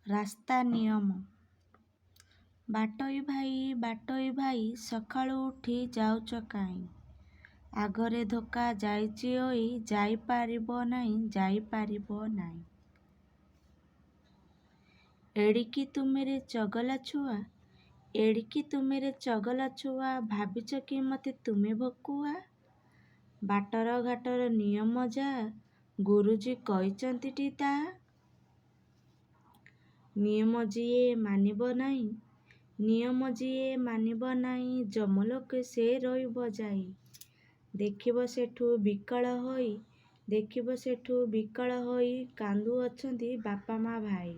ରାସ୍ତା ନିୟମ। ବାଟୋଇ ଭାଇ ସକାଳୁ ଉଠି ଯାଉଛ କାହିଁ? ଆଗରେ ଧୋକା ଯାଇଛି ଓଇ, ଯାଇପାରିବ ନାହିଁ। ଏଡ଼ିକି ତୁମେରେ ଚଗଲା ଛୁଆ, ଭାବିଛ କି ମତେ ତୁମେ ଭକୁଆ? ବାଟର ଘାଟର ନିୟମ ଯାହା, ଗୁରୁଜୀ କହିଛନ୍ତି ଟି ତାହା। ନିୟମ ଯିଏ ମାନିବ ନାହିଁ, ଯମଲୋକେ ସେ ରହିବ ଯାଇ। ଦେଖିବ ସେଠୁ ବିକଳ ହୋଇ, କାନ୍ଦୁଅଛନ୍ତି ବାପା ମା ଭାଇ।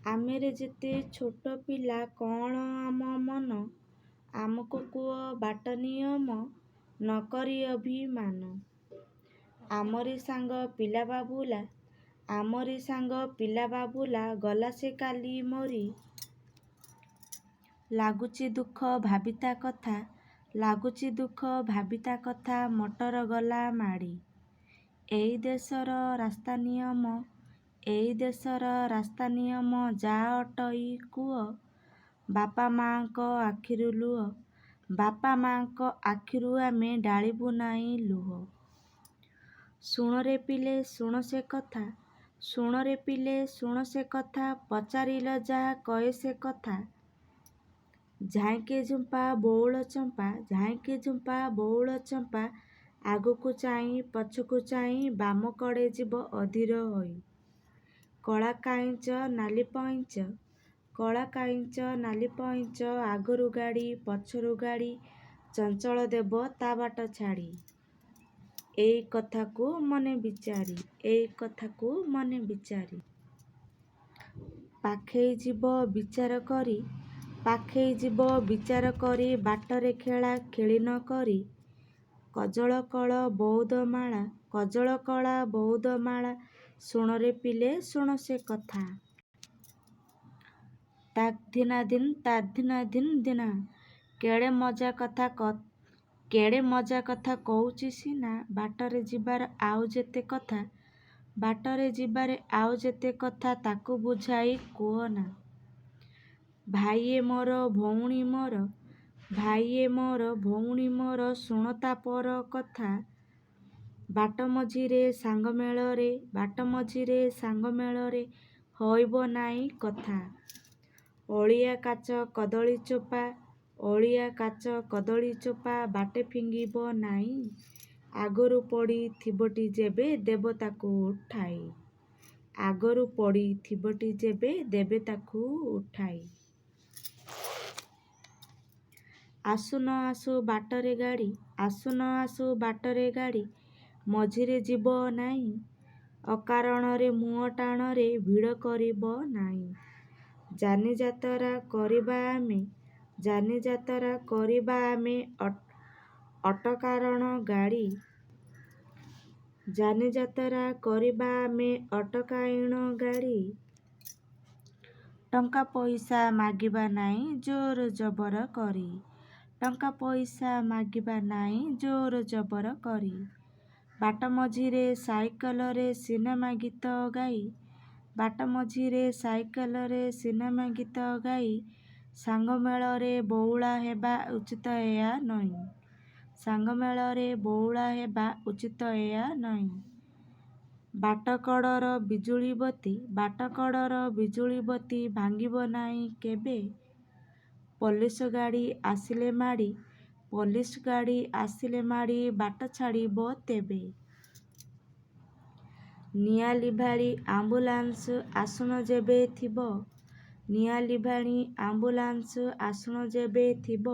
ଆମେରେ ଯେତେ ଛୋଟ ପିଲା କ'ଣ ଆମ ମନ, ଆମକୁ କୁହ ବାଟ ନିୟମ, ନକରି ଅଭିମାନ। ଆମରି ସାଙ୍ଗ ପିଲା ବାବୁଲା, ଗଲା ସେ କାଲି ମରି। ଲାଗୁଛି ଦୁଃଖ ଭାବିତା କଥା, ମଟର ଗଲା ମାଡ଼ି। ଏଇ ଦେଶର ରାସ୍ତା ନିୟମ, ଯା ଅଟଇ କୁହ, ବାପା ମା'ଙ୍କ ଆଖିରୁ ଆମେ ଢାଳିବୁ ନାହିଁ ଲୁହ। ଶୁଣରେ ପିଲେ ଶୁଣ ସେ କଥା, ପଚାରିଲ ଯାହା କହେ ସେ କଥା। ଝାଇଁକେ ଝୁମ୍ପା ବଉଳ ଚମ୍ପା, ଆଗକୁ ଚାହିଁ ପଛକୁ ଚାହିଁ, ବାମ କଡ଼େ ଯିବ ଅଧୀର ହୋଇ। କଳା କାଇଁଚ ନାଲି ପଇଁଚ, ଆଗରୁ ଗାଡ଼ି ପଛରୁ ଗାଡ଼ି, ଚଞ୍ଚଳ ଦେବ ତା ବାଟ ଛାଡ଼ି। ଏଇ କଥାକୁ ମନେ ବିଚାରି, ପାଖେଇ ଯିବ ବିଚାର କରି, ବାଟରେ ଖେଳା ଖେଳି ନ କରି। କଜଳ କଳା ବଉଦ ମାଳା, ଶୁଣରେ ପିଲେ ଶୁଣ ସେ କଥା। ତାକ୍ ଧିନା ଦିନା, କେଡ଼େ ମଜା କଥା କହୁଛି ସିନା, ବାଟରେ ଯିବାର ଆଉ ଯେତେ କଥା, ତାକୁ ବୁଝାଇ କୁହନା। ଭାଇଏ ମୋର ଭଉଣୀ ମୋର, ଶୁଣ ତା ପର କଥା। ବାଟ ମଝିରେ ସାଙ୍ଗ ମେଳରେ, ହଇବ ନାହିଁ କଥା। ଅଳିଆ କାଚ କଦଳୀ ଚୋପା, ବାଟେ ଫିଙ୍ଗିବ ନାହିଁ। ଆଗରୁ ପଡ଼ିଥିବଟି ଯେବେ, ଦେବ ତାକୁ ଉଠାଇ। ଆସୁ ନ ଆସୁ ବାଟରେ ଗାଡ଼ି, ମଝିରେ ଯିବ ନାହିଁ। ଅକାରଣରେ ମୁହଁ ଟାଣରେ ଭିଡ଼ କରିବ ନାହିଁ। ଯାନି ଯାତରା କରିବା ଆମେ, ଅଟକାରଣ ଗାଡ଼ି। ଟଙ୍କା ପଇସା ମାଗିବା ନାହିଁ ଜୋର ଜବର କରି। ବାଟ ମଝିରେ ସାଇକେଲରେ ସିନେମା ଗୀତ ଗାଇ, ସାଙ୍ଗ ମେଳରେ ବଉଳା ହେବା ଉଚିତ ଏହା ନୁହେଁ। ବାଟକଡ଼ର ବିଜୁଳି ବତି, ଭାଙ୍ଗିବ ନାହିଁ କେବେ। ପୋଲିସ ଗାଡ଼ି ଆସିଲେ ମାଡ଼ି, ବାଟ ଛାଡ଼ିବ ତେବେ। ନିଆଁ ଲିଭାଳି ଆମ୍ବୁଲାନ୍ସ ଆସୁଣ ଯେବେ ଥିବ,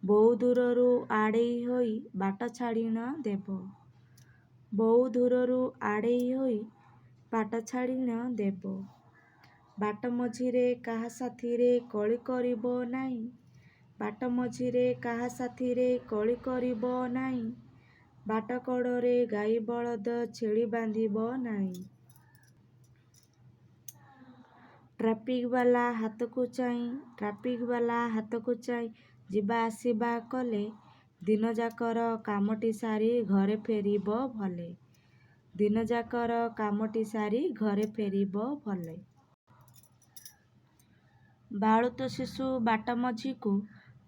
ବହୁ ଦୂରରୁ ଆଡ଼େଇ ହୋଇ ବାଟ ଛାଡ଼ି ନ ଦେବ। ବାଟ ମଝିରେ କାହା ସାଥିରେ କଳି କରିବ ନାହିଁ। ବାଟ କଡ଼ରେ ଗାଈ ବଳଦ ଛେଳି ବାନ୍ଧିବ ନାହିଁ। ଟ୍ରାଫିକ୍ ବାଲା ହାତକୁ ଚାହିଁ, ଯିବା ଆସିବା କଲେ, ଦିନଯାକର କାମଟି ସାରି ଘରେ ଫେରିବ ଭଲେ। ଦିନଯାକର କାମଟି ସାରି ଘରେ ଫେରିବ ଭଲେ। ବାଳୁତ ଶିଶୁ ବାଟ ମଝିକୁ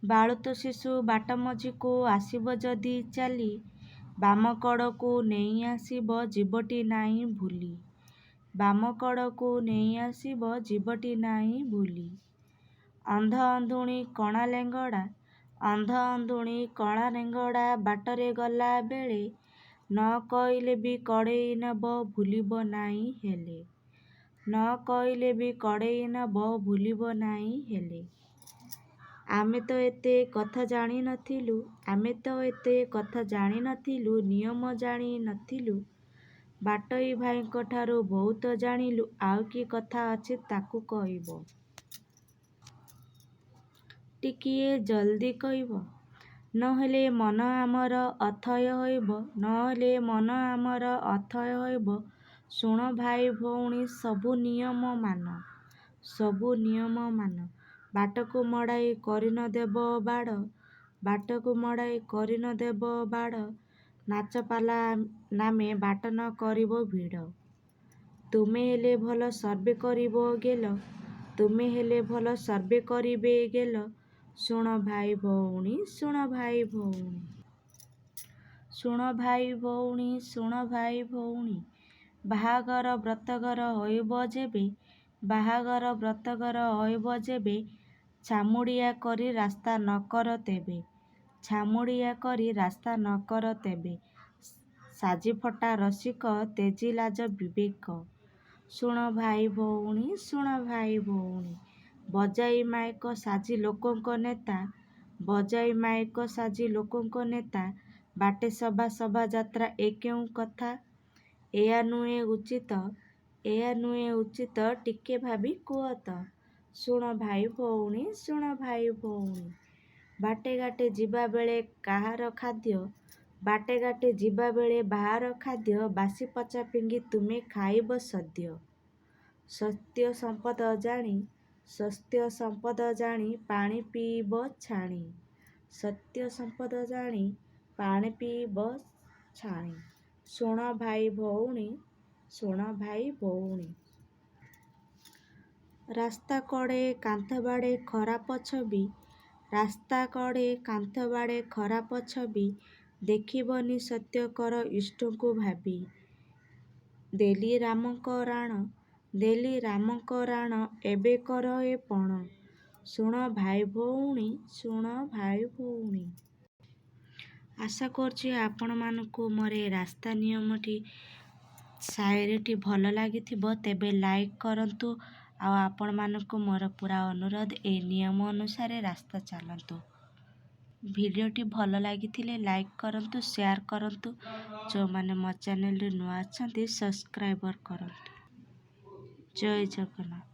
ବାଳୁତ ଶିଶୁ ବାଟ ମଝିକୁ ଆସିବ ଯଦି ଚାଲି, ବାମ କଡ଼କୁ ନେଇ ଆସିବ ଜୀବଟି ନାହିଁ ଭୁଲି। ବାମ କଡ଼କୁ ନେଇ ଆସିବ ଜୀବଟି ନାହିଁ ଭୁଲି। ଅନ୍ଧ ଅନ୍ଧୁଣୀ କଣା ଲେଙ୍ଗଡ଼ା ଅନ୍ଧ ଅନ୍ଧୁଣୀ କଣା ଲେଙ୍ଗଡ଼ା ବାଟରେ ଗଲା ବେଳେ, ନ କହିଲେ ବି କଡ଼େଇ ନେବ ଭୁଲିବ ନାହିଁ ହେଲେ। ନ କହିଲେ ବି କଡ଼େଇ ନେବ ଭୁଲିବ ନାହିଁ ହେଲେ। ଆମେ ତ ଏତେ କଥା ଜାଣି ନଥିଲୁ ଆମେ ତ ଏତେ କଥା ଜାଣି ନଥିଲୁ ନିୟମ ଜାଣି ନଥିଲୁ। ବାଟୋଇ ଭାଇଙ୍କ ଠାରୁ ବହୁତ ଜାଣିଲୁ ଆଉ କି କଥା ଅଛି ତାକୁ କହିବ। ଟିକିଏ ଜଲ୍ଦି କହିବ, ନହେଲେ ମନ ଆମର ଅଥୟ ହୋଇବ ନହେଲେ ମନ ଆମର ଅଥୟ ହୋଇବ। ଶୁଣ ଭାଇ ଭଉଣୀ ସବୁ ନିୟମ ମାନ ସବୁ ନିୟମ ମାନ। ବାଟକୁ ମଡ଼ାଇ କରି ନ ଦେବ ବାଡ଼ ବାଟକୁ ମଡ଼ାଇ କରି ନ ଦେବ ବାଡ଼। ନାଚପାଲା ନାମେ ବାଟ ନ କରିବ ଭିଡ଼। ତୁମେ ହେଲେ ଭଲ ସର୍ଭେ କରିବ ଗେଲ ତୁମେ ହେଲେ ଭଲ ସର୍ଭେ କରିବେ ଗେଲ। ଶୁଣ ଭାଇ ଭଉଣୀ ଶୁଣ ଭାଇ ଭଉଣୀ ଶୁଣ ଭାଇ ଭଉଣୀ ଶୁଣ ଭାଇ ଭଉଣୀ। ବାହାଘର ବ୍ରତଘର ହୋଇବ ଯେବେ ବାହାଘର ବ୍ରତଘର ହୋଇବ ଯେବେ, ଛାମୁଡ଼ିଆ କରି ରାସ୍ତା ନ କର ତେବେ ଛାମୁଡ଼ିଆ କରି ରାସ୍ତା ନ କର ତେବେ। ସାଜିଫଟା ରସିକ ତେଜି ଲାଜ ବିବେକ। ଶୁଣ ଭାଇ ଭଉଣୀ ଶୁଣ ଭାଇ ଭଉଣୀ। ବଜାଇ ମାଇକ ସାଜି ଲୋକଙ୍କ ନେତା ବଜାଇ ମାଇକ ସାଜି ଲୋକଙ୍କ ନେତା। ବାଟେ ସଭା ଶୋଭାଯାତ୍ରା ଏ କେଉଁ କଥା। ଏୟା ନୁହେଁ ଉଚିତ ଏୟା ନୁହେଁ ଉଚିତ ଟିକେ ଭାବି କୁହ ତ। ଶୁଣ ଭାଇ ଭଉଣୀ ଶୁଣ ଭାଇ ଭଉଣୀ। ବାଟେ ଘାଟେ ଯିବାବେଳେ କାହାର ଖାଦ୍ୟ ବାଟେ ଘାଟେ ଯିବାବେଳେ ବାହାର ଖାଦ୍ୟ, ବାସି ପଚା ଫିଙ୍ଗି ତୁମେ ଖାଇବ ସଦ୍ୟ। ସତ୍ୟ ସମ୍ପଦ ଜାଣି ସତ୍ୟ ସମ୍ପଦ ଜାଣି ପାଣି ପିଇବ ଛାଣି ସତ୍ୟ ସମ୍ପଦ ଜାଣି ପାଣି ପିଇବ ଛାଣି। ଶୁଣ ଭାଇ ଭଉଣୀ ଶୁଣ ଭାଇ ଭଉଣୀ। ରାସ୍ତା କଡ଼େ କାନ୍ଥ ବାଡ଼େ ଖରାପ ଛବି ରାସ୍ତା କଡ଼େ କାନ୍ଥ ବାଡ଼େ ଖରାପ ଛବି। ଦେଖିବନି ସତ୍ୟ କର ଇଷ୍ଟଙ୍କୁ ଭାବି। ଦେଲି ରାମଙ୍କ ରାଣ ଦେଲି ରାମଙ୍କ ରାଣ ଏବେ କର ଏ ପଣ। ଶୁଣ ଭାଇ ଭଉଣୀ ଶୁଣ ଭାଇ ଭଉଣୀ। ଆଶା କରୁଛି ଆପଣମାନଙ୍କୁ ମୋର ଏ ରାସ୍ତା ନିୟମଟି ସାଏରୀଟି ଭଲ ଲାଗିଥିବ। ତେବେ ଲାଇକ୍ କରନ୍ତୁ ଆଉ ଆପଣମାନଙ୍କୁ ମୋର ପୁରା ଅନୁରୋଧ ଏ ନିୟମ ଅନୁସାରେ ରାସ୍ତା ଚାଲନ୍ତୁ। ଭିଡ଼ିଓଟି ଭଲ ଲାଗିଥିଲେ ଲାଇକ୍ କରନ୍ତୁ ସେୟାର କରନ୍ତୁ। ଯେଉଁମାନେ ମୋ ଚ୍ୟାନେଲରେ ନୂଆ ଅଛନ୍ତି ସବସ୍କ୍ରାଇବର କରନ୍ତୁ। ଜୟ ଜଗନ୍ନାଥ।